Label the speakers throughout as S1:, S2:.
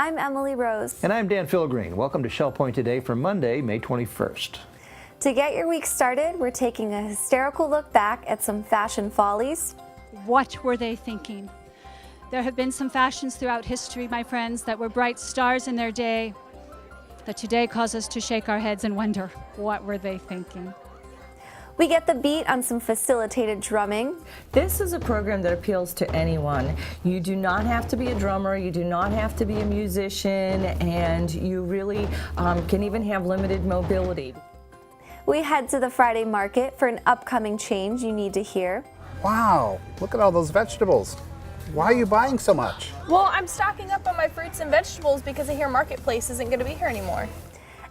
S1: I'm Emily Rose.
S2: And I'm Dan Philgreen. Welcome to Shell Point Today for Monday, May 21st.
S1: To get your week started, we're taking a hysterical look back at some fashion follies.
S3: What were they thinking? There have been some fashions throughout history, my friends, that were bright stars in their day, that today cause us to shake our heads and wonder, what were they thinking?
S1: We get the beat on some facilitated drumming.
S4: This is a program that appeals to anyone. You do not have to be a drummer, you do not have to be a musician, and you really can even have limited mobility.
S1: We head to the Friday market for an upcoming change you need to hear.
S5: Wow, look at all those vegetables. Why are you buying so much?
S6: Well, I'm stocking up on my fruits and vegetables because I hear Marketplace isn't going to be here anymore.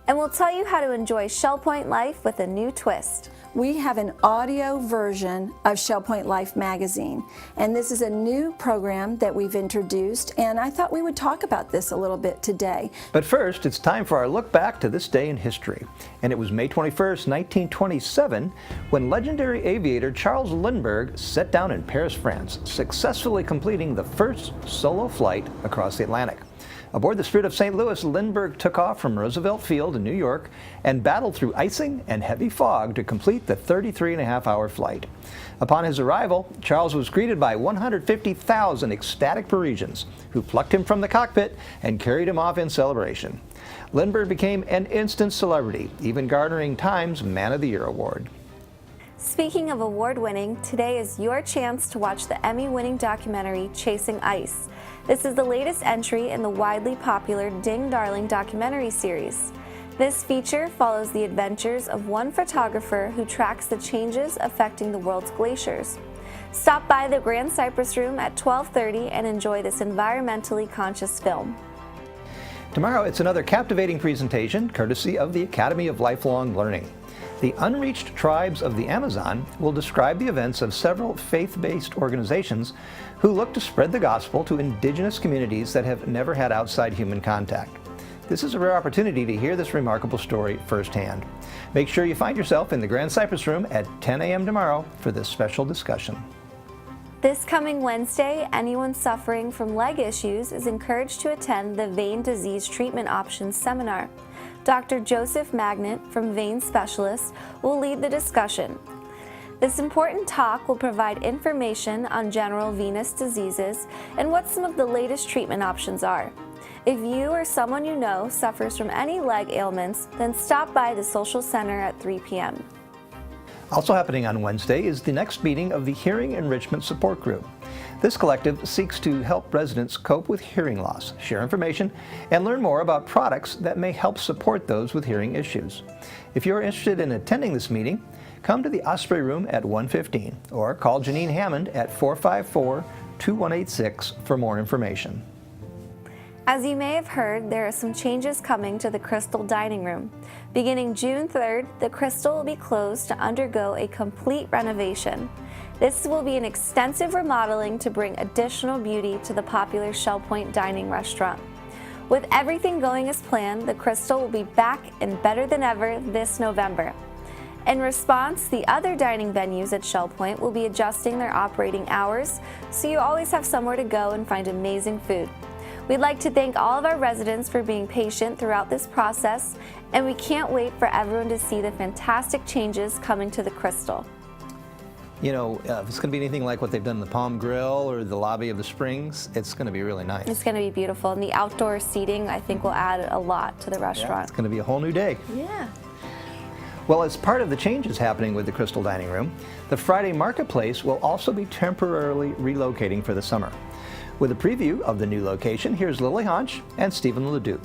S1: And we'll tell you how to enjoy Shell Point Life with a new twist.
S7: We have an audio version of Shell Point Life magazine, and this is a new program that we've introduced, and I thought we would talk about this a little bit today.
S2: But first, it's time for our look back to this day in history. And it was May 21st, 1927, when legendary aviator Charles Lindbergh set down in Paris, France, successfully completing the first solo flight across the Atlantic. Aboard the Spirit of St. Louis, Lindbergh took off from Roosevelt Field in New York and battled through icing and heavy fog to complete the 33.5-hour flight. Upon his arrival, Charles was greeted by 150,000 ecstatic Parisians who plucked him from the cockpit and carried him off in celebration. Lindbergh became an instant celebrity, even garnering Time's Man of the Year award.
S1: Speaking of award-winning, today is your chance to watch the Emmy-winning documentary Chasing Ice. This is the latest entry in the widely popular Ding Darling documentary series. This feature follows the adventures of one photographer who tracks the changes affecting the world's glaciers. Stop by the Grand Cypress Room at 12:30 and enjoy this environmentally conscious film.
S2: Tomorrow, it's another captivating presentation courtesy of the Academy of Lifelong Learning. The Unreached Tribes of the Amazon will describe the events of several faith-based organizations who look to spread the gospel to indigenous communities that have never had outside human contact. This is a rare opportunity to hear this remarkable story firsthand. Make sure you find yourself in the Grand Cypress Room at 10 a.m. tomorrow for this special discussion.
S1: This coming Wednesday, anyone suffering from leg issues is encouraged to attend the Vein Disease Treatment Options Seminar. Dr. Joseph Magnet from Vein Specialists will lead the discussion. This important talk will provide information on general venous diseases and what some of the latest treatment options are. If you or someone you know suffers from any leg ailments, then stop by the Social Center at 3 p.m.
S2: Also happening on Wednesday is the next meeting of the Hearing Enrichment Support Group. This collective seeks to help residents cope with hearing loss, share information, and learn more about products that may help support those with hearing issues. If you're interested in attending this meeting, come to the Osprey Room at 1:15 or call Janine Hammond at 454-2186 for more information.
S1: As you may have heard, there are some changes coming to the Crystal Dining Room. Beginning June 3rd, the Crystal will be closed to undergo a complete renovation. This will be an extensive remodeling to bring additional beauty to the popular Shell Point Dining restaurant. With everything going as planned, the Crystal will be back and better than ever this November. In response, the other dining venues at Shell Point will be adjusting their operating hours, so you always have somewhere to go and find amazing food. We'd like to thank all of our residents for being patient throughout this process, and we can't wait for everyone to see the fantastic changes coming to the Crystal.
S2: You know, if it's going to be anything like what they've done in the Palm Grill or the lobby of the Springs, it's going to be really nice.
S1: It's going to be beautiful, and the outdoor seating, I think, will add a lot to the restaurant.
S2: Yeah, it's going to be a whole new day.
S1: Yeah.
S2: Well, as part of the changes happening with the Crystal Dining Room, the Friday Marketplace will also be temporarily relocating for the summer. With a preview of the new location, here's Lily Honch and Stephen LeDuc.